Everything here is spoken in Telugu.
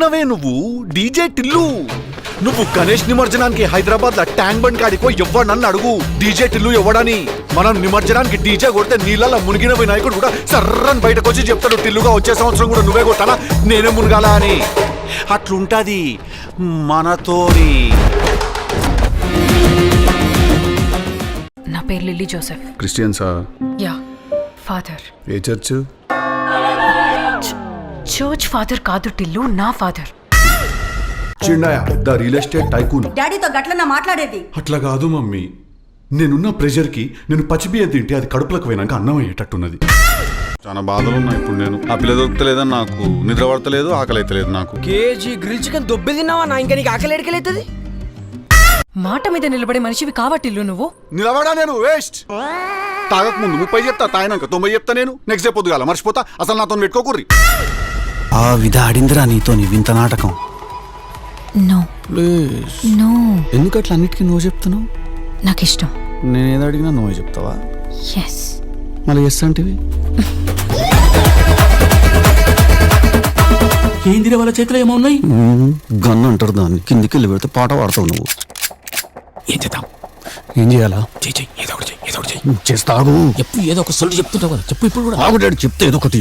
ఎవడున్నవే నువ్వు? డీజే టిల్లు. నువ్వు గణేష్ నిమజ్జనానికి హైదరాబాద్ లో ట్యాంక్ బండ్ కాడికో ఎవడనన్ను అడుగు డీజే టిల్లు ఎవడని. మనం నిమజ్జనానికి డీజే కొడితే నీళ్ళ మునిగిన వినాయకుడు కూడా సర్రని బయటకు వచ్చి చెప్తాడు టిల్లుగా వచ్చే సంవత్సరం కూడా నువ్వే కొట్టాలా నేనే మునగాల అని. అట్లుంటది మనతోని. నా పేరు లిల్లీ జోసెఫ్. క్రిస్టియన్సా? Yeah, father. Which church? Church father కాదు టిల్లు, నా father. Chinnayya the real estate tycoon. డాడీతో గట్లన్నా మాట్లాడేది? అట్లా కాదు మమ్మీ, నేనున్న ప్రెషర్కి నేను పచ్చిబియ్యం తింటే అది కడుపులకు పోయినాక అన్నం అయ్యేటట్టున్నది. చాలా బాధలు ఉన్నాయి ఇప్పుడు. నేను ఆ పిల్ల దొరుకుతలేదని నాకు నిద్ర పడతలేదు, ఆకలి అయితలేదు నాకు. కేజీ గ్రిల్ చికెన్ దొబ్బి తిన్నావా నా? ఇంకా నీకు ఆకలి ఎడకలైతుంది? మాట మీద నిలబడే మనిషివి కావటిల్లు నువ్వు. నిలబడా నేను వేస్ట్. తాగక ముందు 30 చెప్తా, తాగినాక 90 చెప్తా. నేను నెక్స్ట్ డే పొద్దుగాల మర్చిపోతా. అసలు నాతో పెట్టుకోకుర్రి. ఆ విధ ఆడిందిరా నీతో వింత నాటకం. No please. నో. ఎందుకు అట్లా అన్నిటికీ నువ్వు చెప్తున్నావు? నాకు ఇష్టం. నేనేది అడిగినా నువ్వే చెప్తావా? ఎస్. మళ్ళీ ఎస్ అంటివి. ఏందిరా వాళ్ళ చేతిలో ఏమో ఉన్నాయి? గన్ను అంటారు దాన్ని. కిందికి వెళ్ళి పెడితే పాట పాడతావు నువ్వు. ఏం చేద్దాం? ఏం చేయాలా? చెయ్యి, ఏదో ఒకటి చెయ్యి. చేస్తావు. ఎప్పుడు ఏదో ఒక సొల్లు చెప్తుంటావు కదా, చెప్పు ఇప్పుడు కూడా. ఆగు డాడీ, చెప్తే ఏదో ఒకటి.